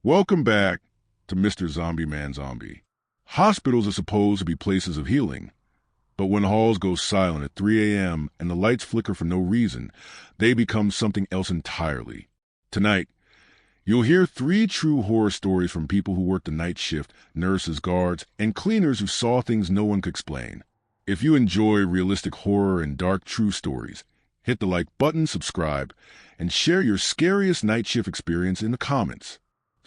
Welcome back to Mr. Zombie. Hospitals are supposed to be places of healing, but when halls go silent at 3 a.m. and the lights flicker for no reason, they become something else entirely. Tonight, you'll hear 3 true horror stories from people who work the night shift, nurses, guards, and cleaners who saw things no one could explain. If you enjoy realistic horror and dark true stories, hit the like button, subscribe, and share your scariest night shift experience in the comments.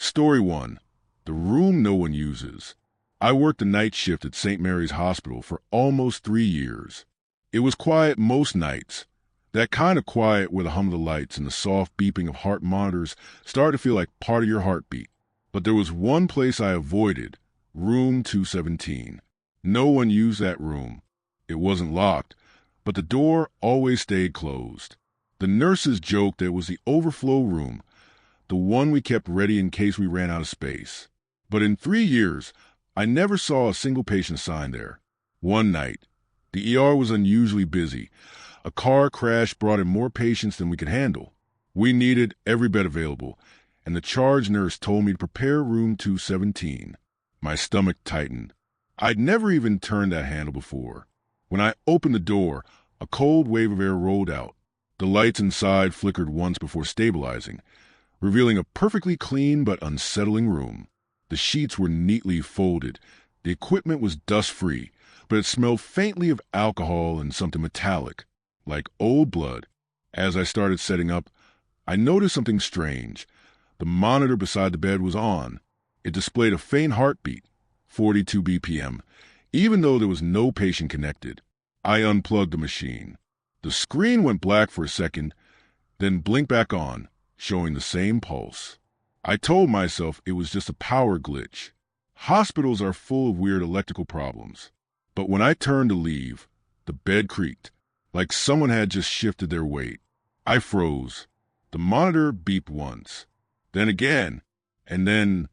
Story 1. The room no one uses. I worked the night shift at St. Mary's Hospital for almost 3 years. It was quiet most nights. That kind of quiet where the hum of the lights and the soft beeping of heart monitors started to feel like part of your heartbeat. But there was one place I avoided, room 217. No one used that room. It wasn't locked, but the door always stayed closed. The nurses joked that it was the overflow room, the one we kept ready in case we ran out of space. But in 3 years, I never saw a single patient sign there. One night, the ER was unusually busy. A car crash brought in more patients than we could handle. We needed every bed available, and the charge nurse told me to prepare room 217. My stomach tightened. I'd never even turned that handle before. When I opened the door, a cold wave of air rolled out. The lights inside flickered once before stabilizing, revealing a perfectly clean but unsettling room. The sheets were neatly folded. The equipment was dust-free, but it smelled faintly of alcohol and something metallic, like old blood. As I started setting up, I noticed something strange. The monitor beside the bed was on. It displayed a faint heartbeat, 42 BPM, even though there was no patient connected. I unplugged the machine. The screen went black for a second, then blinked back on, showing the same pulse. I told myself it was just a power glitch. Hospitals are full of weird electrical problems. But when I turned to leave, the bed creaked, like someone had just shifted their weight. I froze. The monitor beeped once, then again, and then,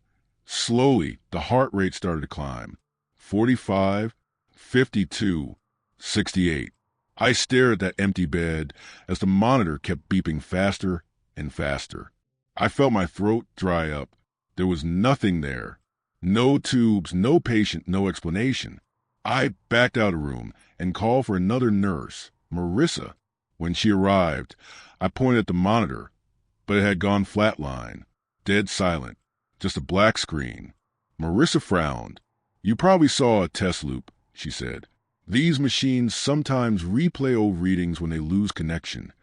slowly, the heart rate started to climb. 45, 52, 68. I stared at that empty bed as the monitor kept beeping faster and faster. I felt my throat dry up. There was nothing there. No tubes, no patient, no explanation. I backed out of the room and called for another nurse, Marissa. When she arrived, I pointed at the monitor, but it had gone flatline, dead silent, just a black screen. Marissa frowned. "You probably saw a test loop," she said. "These machines sometimes replay old readings when they lose connection."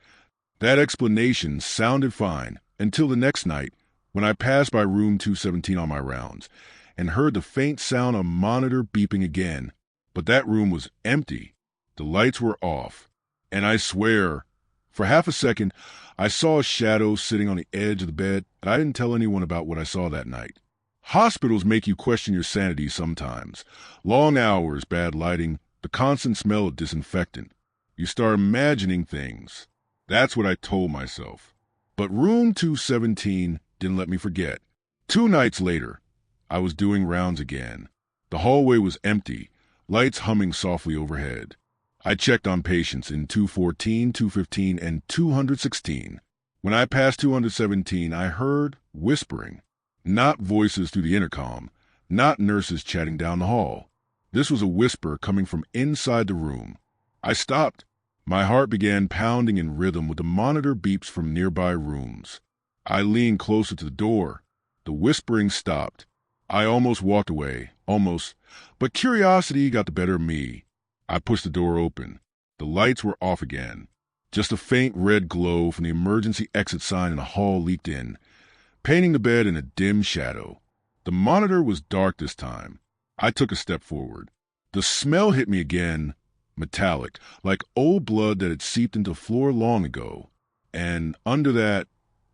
That explanation sounded fine until the next night when I passed by room 217 on my rounds and heard the faint sound of monitor beeping again. But that room was empty. The lights were off. And I swear, for half a second, I saw a shadow sitting on the edge of the bed, and I didn't tell anyone about what I saw that night. Hospitals make you question your sanity sometimes. Long hours, bad lighting, the constant smell of disinfectant. You start imagining things. That's what I told myself. But room 217 didn't let me forget. 2 nights later, I was doing rounds again. The hallway was empty, lights humming softly overhead. I checked on patients in 214, 215, and 216. When I passed 217, I heard whispering. Not voices through the intercom, not nurses chatting down the hall. This was a whisper coming from inside the room. I stopped. My heart began pounding in rhythm with the monitor beeps from nearby rooms. I leaned closer to the door. The whispering stopped. I almost walked away, but curiosity got the better of me. I pushed the door open. The lights were off again. Just a faint red glow from the emergency exit sign in the hall leaked in, painting the bed in a dim shadow. The monitor was dark this time. I took a step forward. The smell hit me again, metallic, like old blood that had seeped into the floor long ago. And under that,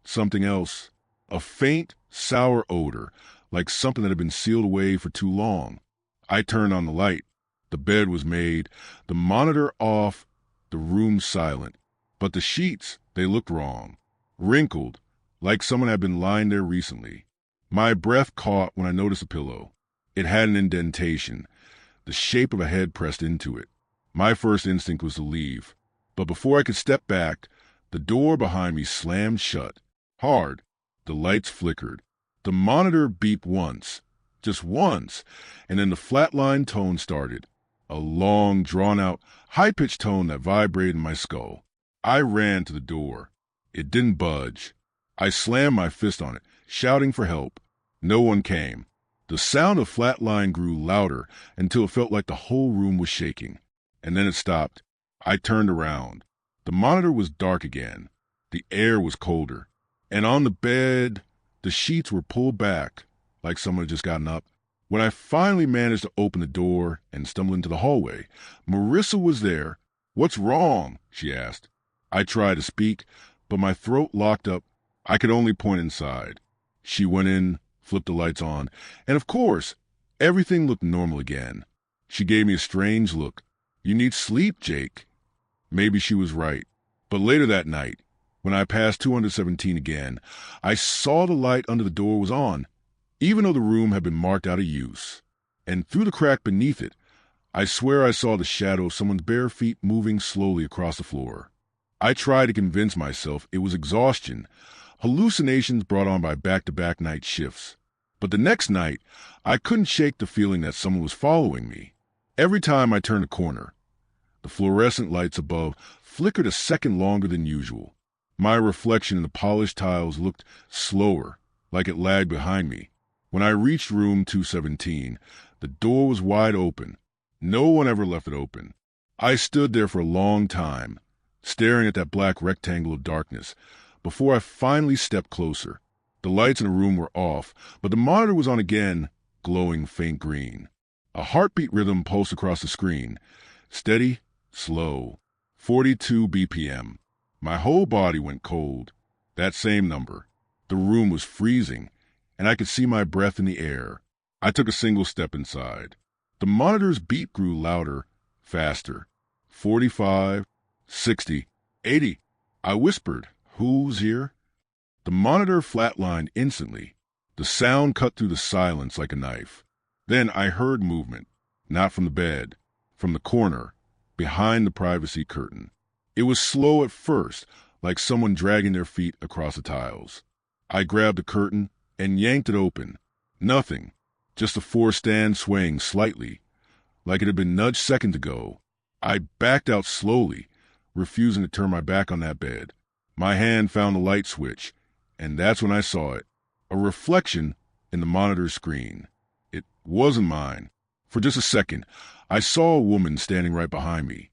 something else, a faint, sour odor, like something that had been sealed away for too long. I turned on the light. The bed was made, the monitor off, the room silent. But the sheets, they looked wrong. Wrinkled, like someone had been lying there recently. My breath caught when I noticed a pillow. It had an indentation, the shape of a head pressed into it. My first instinct was to leave. But before I could step back, the door behind me slammed shut. Hard. The lights flickered. The monitor beeped once, just once, and then the flatline tone started. A long, drawn-out, high-pitched tone that vibrated in my skull. I ran to the door. It didn't budge. I slammed my fist on it, shouting for help. No one came. The sound of flatline grew louder until it felt like the whole room was shaking. And then it stopped. I turned around. The monitor was dark again. The air was colder. And on the bed, the sheets were pulled back, like someone had just gotten up. When I finally managed to open the door and stumble into the hallway, Marissa was there. "What's wrong?" she asked. I tried to speak, but my throat locked up. I could only point inside. She went in, flipped the lights on, and of course, everything looked normal again. She gave me a strange look. "You need sleep, Jake." Maybe she was right. But later that night, when I passed 217 again, I saw the light under the door was on, even though the room had been marked out of use. And through the crack beneath it, I swear I saw the shadow of someone's bare feet moving slowly across the floor. I tried to convince myself it was exhaustion, hallucinations brought on by back-to-back night shifts. But the next night, I couldn't shake the feeling that someone was following me. Every time I turned a corner, the fluorescent lights above flickered a second longer than usual. My reflection in the polished tiles looked slower, like it lagged behind me. When I reached room 217, the door was wide open. No one ever left it open. I stood there for a long time, staring at that black rectangle of darkness, before I finally stepped closer. The lights in the room were off, but the monitor was on again, glowing faint green. A heartbeat rhythm pulsed across the screen. Steady, slow. 42 BPM. My whole body went cold. That same number. The room was freezing, and I could see my breath in the air. I took a single step inside. The monitor's beep grew louder, faster. 45, 60, 80. I whispered, "Who's here?" The monitor flatlined instantly. The sound cut through the silence like a knife. Then I heard movement, not from the bed, from the corner, behind the privacy curtain. It was slow at first, like someone dragging their feet across the tiles. I grabbed the curtain and yanked it open. Nothing, just the four stand swaying slightly, like it had been nudged seconds ago. I backed out slowly, refusing to turn my back on that bed. My hand found the light switch, and that's when I saw it, a reflection in the monitor screen. It wasn't mine. For just a second, I saw a woman standing right behind me.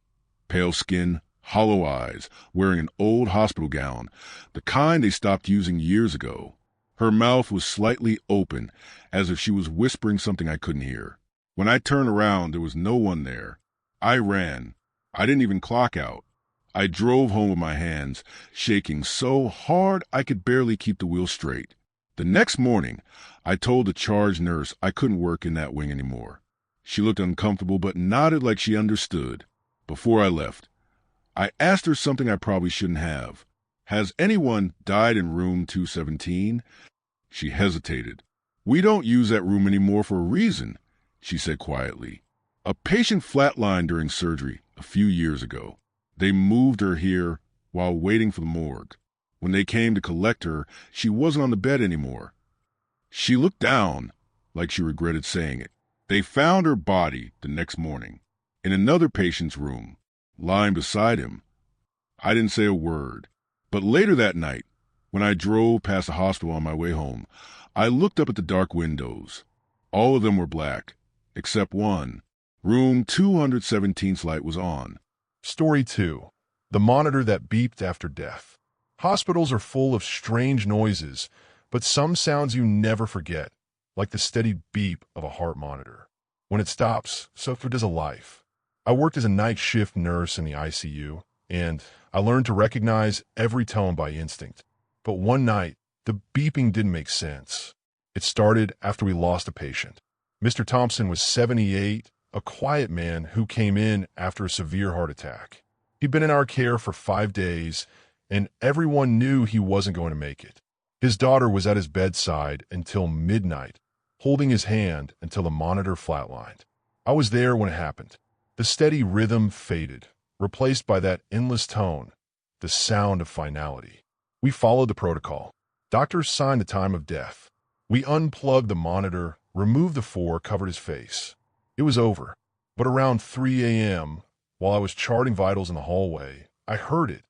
Pale skin, hollow eyes, wearing an old hospital gown, the kind they stopped using years ago. Her mouth was slightly open, as if she was whispering something I couldn't hear. When I turned around, there was no one there. I ran. I didn't even clock out. I drove home with my hands, shaking so hard I could barely keep the wheel straight. The next morning, I told the charge nurse I couldn't work in that wing anymore. She looked uncomfortable but nodded like she understood. Before I left, I asked her something I probably shouldn't have. "Has anyone died in room 217? She hesitated. "We don't use that room anymore for a reason," she said quietly. "A patient flatlined during surgery a few years ago. They moved her here while waiting for the morgue. When they came to collect her, she wasn't on the bed anymore." She looked down, like she regretted saying it. "They found her body the next morning, in another patient's room, lying beside him." I didn't say a word. But later that night, when I drove past the hospital on my way home, I looked up at the dark windows. All of them were black, except one. Room 217's light was on. Story 2. The monitor that beeped after death. Hospitals are full of strange noises, but some sounds you never forget, like the steady beep of a heart monitor. When it stops, so does a life. I worked as a night shift nurse in the ICU, and I learned to recognize every tone by instinct. But one night, the beeping didn't make sense. It started after we lost a patient. Mr. Thompson was 78, a quiet man who came in after a severe heart attack. He'd been in our care for 5 days, and everyone knew he wasn't going to make it. His daughter was at his bedside until midnight, holding his hand until the monitor flatlined. I was there when it happened. The steady rhythm faded, replaced by that endless tone, the sound of finality. We followed the protocol. Doctors signed the time of death. We unplugged the monitor, removed the four, covered his face. It was over. But around 3 a.m., while I was charting vitals in the hallway, I heard it.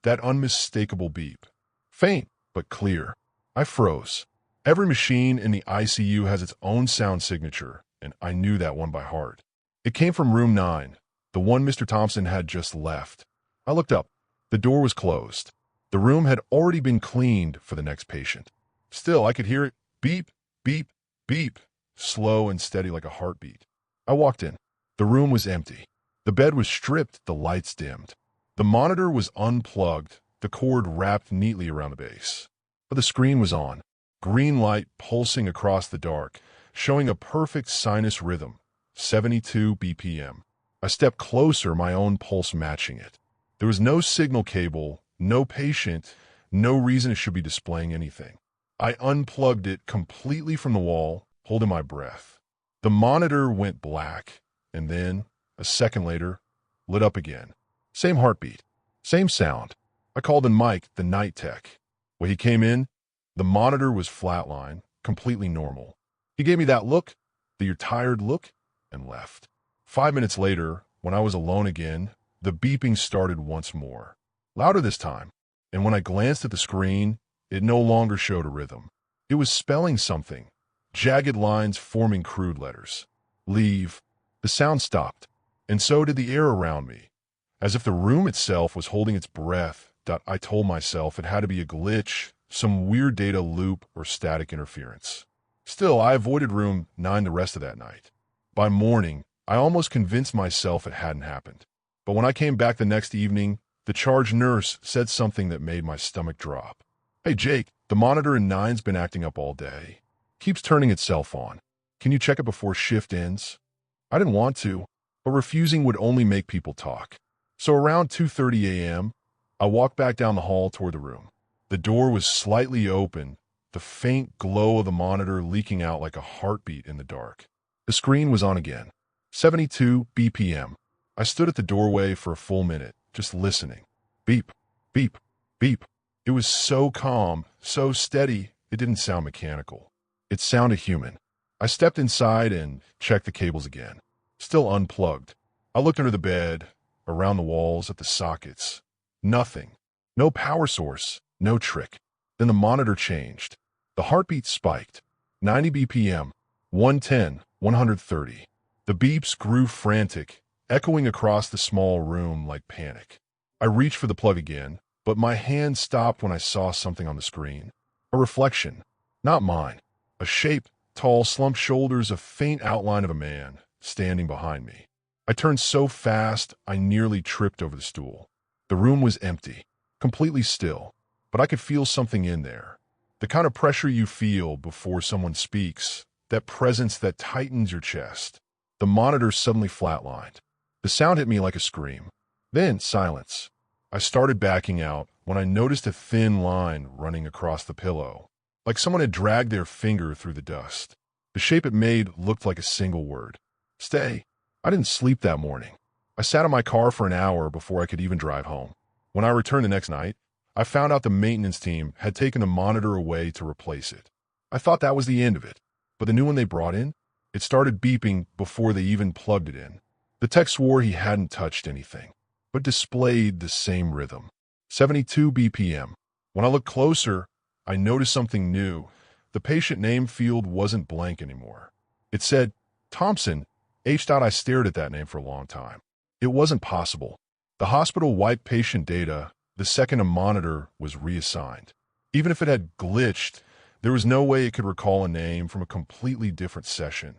That unmistakable beep. Faint, but clear. I froze. Every machine in the ICU has its own sound signature, and I knew that one by heart. It came from room 9, the one Mr. Thompson had just left. I looked up. The door was closed. The room had already been cleaned for the next patient. Still, I could hear it beep, beep, beep, slow and steady like a heartbeat. I walked in. The room was empty. The bed was stripped, the lights dimmed. The monitor was unplugged, the cord wrapped neatly around the base. But the screen was on, green light pulsing across the dark, showing a perfect sinus rhythm, 72 BPM. I stepped closer, my own pulse matching it. There was no signal cable, no patient, no reason it should be displaying anything. I unplugged it completely from the wall, holding my breath. The monitor went black, and then, a second later, lit up again. Same heartbeat, same sound. I called in Mike, the night tech. When he came in, the monitor was flatline, completely normal. He gave me that look, the "you're tired" look, and left. 5 minutes later, when I was alone again, the beeping started once more. Louder this time, and when I glanced at the screen, it no longer showed a rhythm. It was spelling something, jagged lines forming crude letters. Leave. The sound stopped, and so did the air around me. As if the room itself was holding its breath, I told myself it had to be a glitch, some weird data loop or static interference. Still, I avoided room 9 the rest of that night. By morning, I almost convinced myself it hadn't happened. But when I came back the next evening, the charge nurse said something that made my stomach drop. "Hey, Jake, the monitor in 9's been acting up all day. Keeps turning itself on. Can you check it before shift ends?" I didn't want to, but refusing would only make people talk. So around 2:30 a.m., I walked back down the hall toward the room. The door was slightly open, the faint glow of the monitor leaking out like a heartbeat in the dark. The screen was on again. 72 BPM. I stood at the doorway for a full minute, just listening. Beep, beep, beep. It was so calm, so steady, it didn't sound mechanical. It sounded human. I stepped inside and checked the cables again. Still unplugged. I looked under the bed, around the walls, at the sockets. Nothing. No power source, no trick. Then the monitor changed. The heartbeat spiked. 90 BPM, 110, 130. The beeps grew frantic, echoing across the small room like panic. I reached for the plug again, but my hand stopped when I saw something on the screen. A reflection. Not mine. A shape, tall, slumped shoulders, a faint outline of a man, standing behind me. I turned so fast, I nearly tripped over the stool. The room was empty, completely still, but I could feel something in there. The kind of pressure you feel before someone speaks, that presence that tightens your chest. The monitor suddenly flatlined. The sound hit me like a scream. Then silence. I started backing out when I noticed a thin line running across the pillow, like someone had dragged their finger through the dust. The shape it made looked like a single word. Stay. I didn't sleep that morning. I sat in my car for an hour before I could even drive home. When I returned the next night, I found out the maintenance team had taken the monitor away to replace it. I thought that was the end of it, but the new one they brought in, it started beeping before they even plugged it in. The tech swore he hadn't touched anything, but displayed the same rhythm. 72 BPM. When I looked closer, I noticed something new. The patient name field wasn't blank anymore. It said, Thompson. I stared at that name for a long time. It wasn't possible. The hospital wiped patient data the second a monitor was reassigned. Even if it had glitched, there was no way it could recall a name from a completely different session,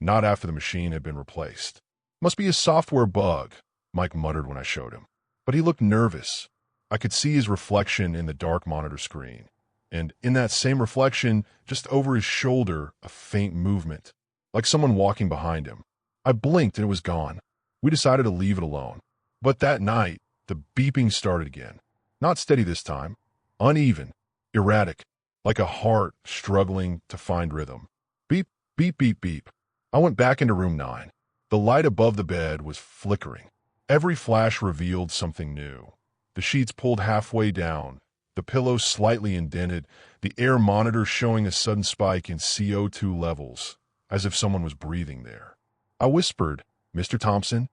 not after the machine had been replaced. Must be a software bug, Mike muttered when I showed him. But he looked nervous. I could see his reflection in the dark monitor screen. And in that same reflection, just over his shoulder, a faint movement, like someone walking behind him. I blinked and it was gone. We decided to leave it alone. But that night, the beeping started again. Not steady this time. Uneven. Erratic. Like a heart struggling to find rhythm. Beep, beep, beep, beep. I went back into room 9. The light above the bed was flickering. Every flash revealed something new. The sheets pulled halfway down. the pillow slightly indented, the air monitor showing a sudden spike in CO2 levels, as if someone was breathing there. I whispered, "Mr. Thompson?"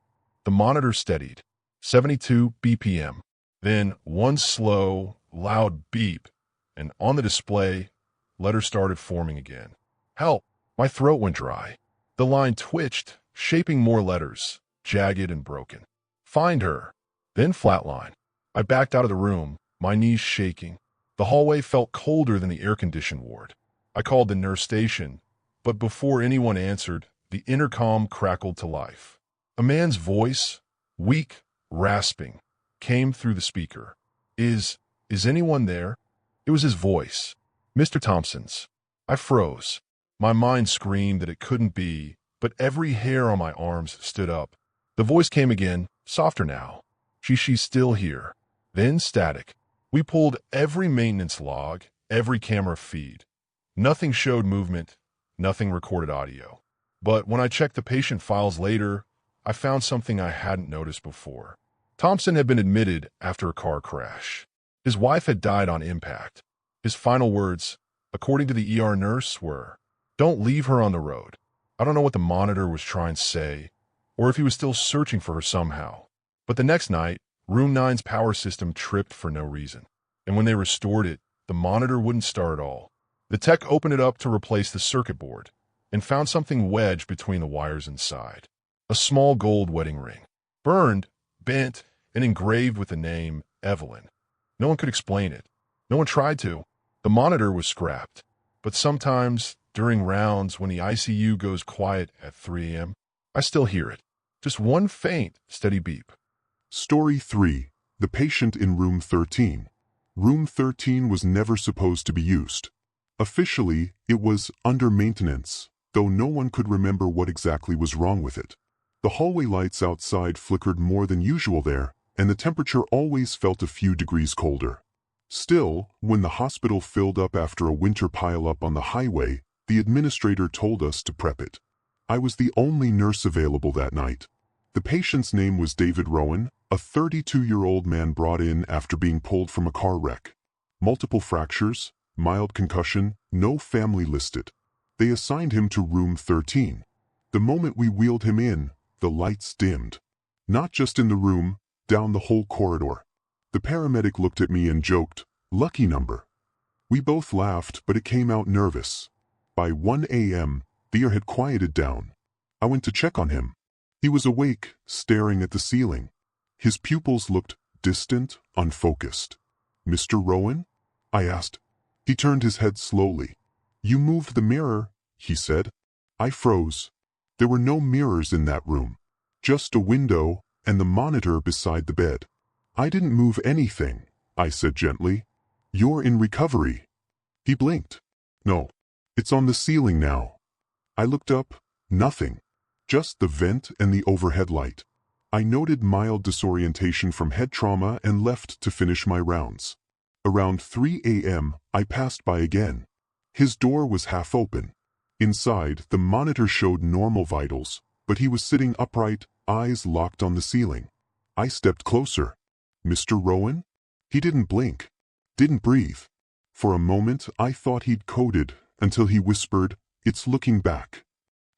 The monitor steadied, 72 BPM. Then one slow, loud beep, and on the display, letters started forming again. "Help!" My throat went dry. The line twitched, shaping more letters, jagged and broken. "Find her!" Then flatline. I backed out of the room, my knees shaking. The hallway felt colder than the air-conditioned ward. I called the nurse station, but before anyone answered, the intercom crackled to life. A man's voice, weak, rasping, came through the speaker. Is anyone there?" It was his voice. Mr. Thompson's. I froze. My mind screamed that it couldn't be, but every hair on my arms stood up. The voice came again, softer now. She's still here." Then static. We pulled every maintenance log, every camera feed. Nothing showed movement, nothing recorded audio. But when I checked the patient files later, I found something I hadn't noticed before. Thompson had been admitted after a car crash. His wife had died on impact. His final words, according to the ER nurse, were, "Don't leave her on the road." I don't know what the monitor was trying to say, or if he was still searching for her somehow. But the next night, Room 9's power system tripped for no reason. And when they restored it, the monitor wouldn't start at all. The tech opened it up to replace the circuit board and found something wedged between the wires inside. A small gold wedding ring. Burned, bent, and engraved with the name Evelyn. No one could explain it. No one tried to. The monitor was scrapped. But sometimes, during rounds when the ICU goes quiet at 3 a.m., I still hear it. Just one faint, steady beep. Story 3. The patient in Room 13. Room 13 was never supposed to be used. Officially, it was under maintenance, though no one could remember what exactly was wrong with it. The hallway lights outside flickered more than usual there, and the temperature always felt a few degrees colder. Still, when the hospital filled up after a winter pile-up on the highway, the administrator told us to prep it. I was the only nurse available that night. The patient's name was David Rowan, a 32-year-old man brought in after being pulled from a car wreck. Multiple fractures, mild concussion, no family listed. They assigned him to Room 13. The moment we wheeled him in, the lights dimmed. Not just in the room, down the whole corridor. The paramedic looked at me and joked, "Lucky number." We both laughed, but it came out nervous. By 1 a.m., the air had quieted down. I went to check on him. He was awake, staring at the ceiling. His pupils looked distant, unfocused. "Mr. Rowan?" I asked. He turned his head slowly. "You moved the mirror," he said. I froze. There were no mirrors in that room. Just a window and the monitor beside the bed. "I didn't move anything," I said gently. "You're in recovery." He blinked. "No, it's on the ceiling now." I looked up. Nothing. Just the vent and the overhead light. I noted mild disorientation from head trauma and left to finish my rounds. Around 3 a.m., I passed by again. His door was half open. Inside, the monitor showed normal vitals, but he was sitting upright, eyes locked on the ceiling. I stepped closer. "Mr. Rowan?" He didn't blink, didn't breathe. For a moment, I thought he'd coded, until he whispered, "It's looking back."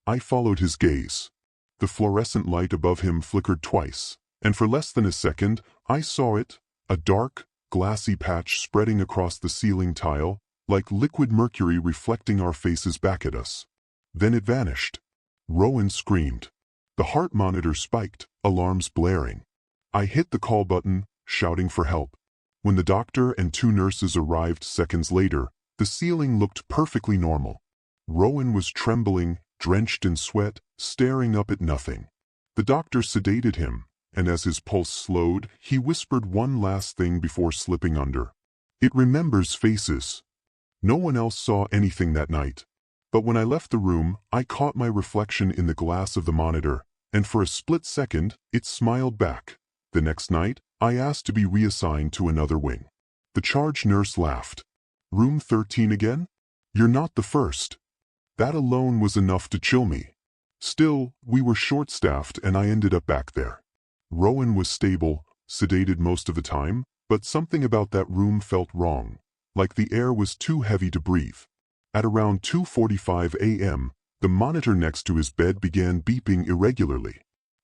I followed his gaze. The fluorescent light above him flickered twice, and for less than a second, I saw it, a dark, glassy patch spreading across the ceiling tile, like liquid mercury reflecting our faces back at us. Then it vanished. Rowan screamed. The heart monitor spiked, alarms blaring. I hit the call button, shouting for help. When the doctor and 2 nurses arrived seconds later, the ceiling looked perfectly normal. Rowan was trembling, drenched in sweat, staring up at nothing. The doctor sedated him, and as his pulse slowed, he whispered one last thing before slipping under. "It remembers faces." No one else saw anything that night. But when I left the room, I caught my reflection in the glass of the monitor, and for a split second, it smiled back. The next night, I asked to be reassigned to another wing. The charge nurse laughed. "Room 13 again? You're not the first." That alone was enough to chill me. Still, we were short-staffed and I ended up back there. Rowan was stable, sedated most of the time, But something about that room felt wrong, like the air was too heavy to breathe. At around 2:45 a.m., the monitor next to his bed began beeping irregularly.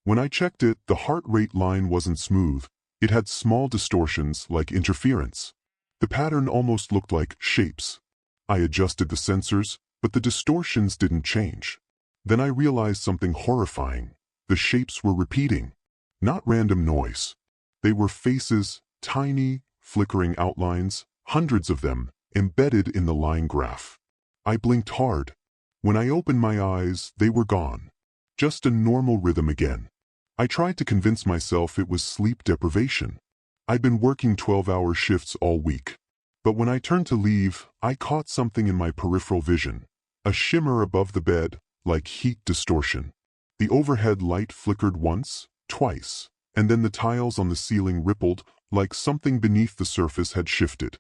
When I checked it, the heart rate line wasn't smooth. It had small distortions like interference. The pattern almost looked like shapes. I adjusted the sensors, but the distortions didn't change. Then I realized something horrifying. The shapes were repeating. Not random noise. They were faces, tiny, flickering outlines, hundreds of them, embedded in the line graph. I blinked hard. When I opened my eyes, they were gone. Just a normal rhythm again. I tried to convince myself it was sleep deprivation. I'd been working 12-hour shifts all week. But when I turned to leave, I caught something in my peripheral vision. A shimmer above the bed, like heat distortion. The overhead light flickered once, twice, and then the tiles on the ceiling rippled, like something beneath the surface had shifted.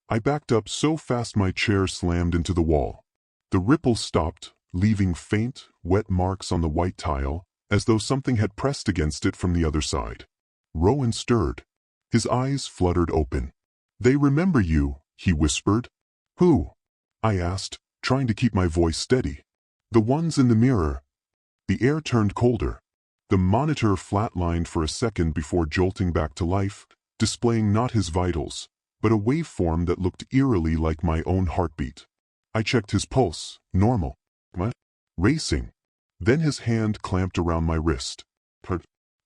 I backed up so fast my chair slammed into the wall. The ripple stopped, leaving faint, wet marks on the white tile, as though something had pressed against it from the other side. Rowan stirred. His eyes fluttered open. "They remember you," he whispered. "Who?" I asked, trying to keep my voice steady. "The ones in the mirror." The air turned colder. The monitor flatlined for a second before jolting back to life, displaying not his vitals, but a waveform that looked eerily like my own heartbeat. I checked his pulse. Normal. What? Racing. Then his hand clamped around my wrist.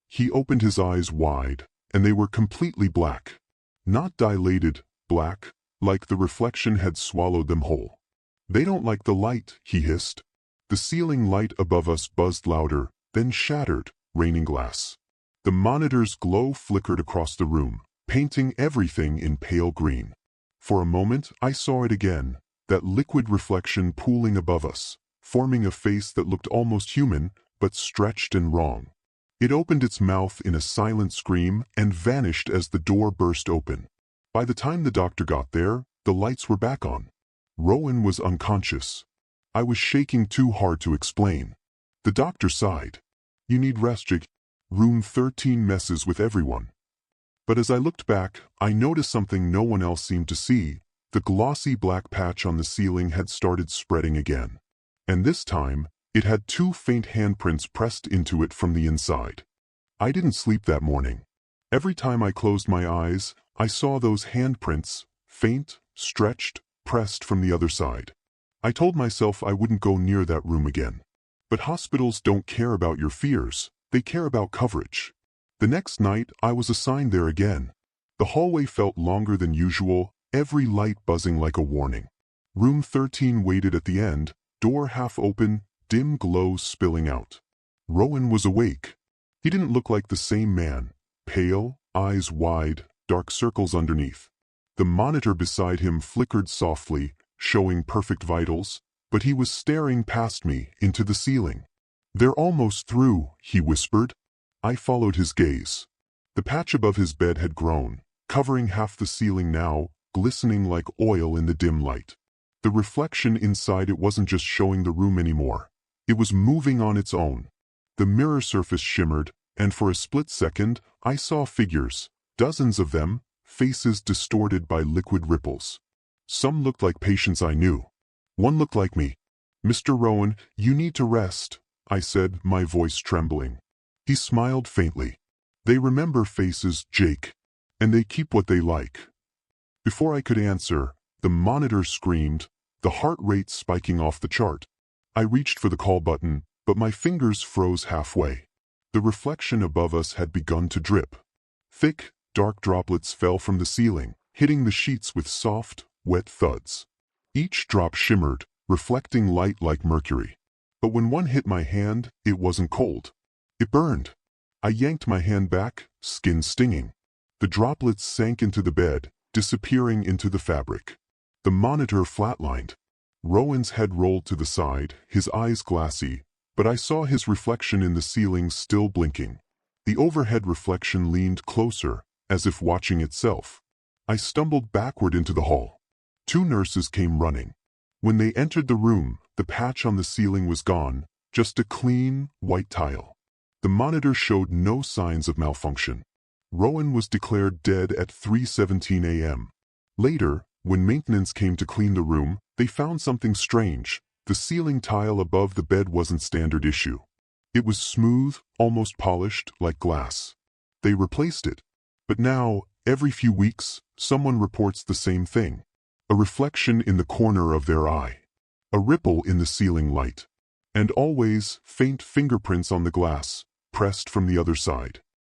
He opened his eyes wide, and they were completely black. Not dilated, black, like the reflection had swallowed them whole. "They don't like the light," he hissed. The ceiling light above us buzzed louder, then shattered, raining glass. The monitor's glow flickered across the room, painting everything in pale green. For a moment, I saw it again, that liquid reflection pooling above us, forming a face that looked almost human, but stretched and wrong. It opened its mouth in a silent scream and vanished as the door burst open. By the time the doctor got there, the lights were back on. Rowan was unconscious. I was shaking too hard to explain. The doctor sighed. "You need rest, Jake. Room 13 messes with everyone." But as I looked back, I noticed something no one else seemed to see. The glossy black patch on the ceiling had started spreading again. And this time, it had 2 faint handprints pressed into it from the inside. I didn't sleep that morning. Every time I closed my eyes, I saw those handprints, faint, stretched, pressed from the other side. I told myself I wouldn't go near that room again. But hospitals don't care about your fears, they care about coverage. The next night, I was assigned there again. The hallway felt longer than usual, every light buzzing like a warning. Room 13 waited at the end, door half open, dim glow spilling out. Rowan was awake. He didn't look like the same man, pale, eyes wide, dark circles underneath. The monitor beside him flickered softly, showing perfect vitals, but he was staring past me into the ceiling. "They're almost through," he whispered. I followed his gaze. The patch above his bed had grown, covering half the ceiling now, glistening like oil in the dim light. The reflection inside it wasn't just showing the room anymore. It was moving on its own. The mirror surface shimmered, and for a split second, I saw figures, dozens of them, faces distorted by liquid ripples. Some looked like patients I knew. One looked like me. "Mr. Rowan, you need to rest," I said, my voice trembling. He smiled faintly. "They remember faces, Jake, and they keep what they like." Before I could answer, the monitor screamed, the heart rate spiking off the chart. I reached for the call button, but my fingers froze halfway. The reflection above us had begun to drip. Thick, dark droplets fell from the ceiling, hitting the sheets with soft, wet thuds. Each drop shimmered, reflecting light like mercury. But when one hit my hand, it wasn't cold. It burned. I yanked my hand back, skin stinging. The droplets sank into the bed, disappearing into the fabric. The monitor flatlined. Rowan's head rolled to the side, his eyes glassy, but I saw his reflection in the ceiling still blinking. The overhead reflection leaned closer, as if watching itself. I stumbled backward into the hall. 2 nurses came running. When they entered the room, the patch on the ceiling was gone, just a clean, white tile. The monitor showed no signs of malfunction. Rowan was declared dead at 3:17 a.m. Later, when maintenance came to clean the room, they found something strange. The ceiling tile above the bed wasn't standard issue. It was smooth, almost polished, like glass. They replaced it. But now, every few weeks, someone reports the same thing. A reflection in the corner of their eye. A ripple in the ceiling light. And always, faint fingerprints on the glass, pressed from the other side.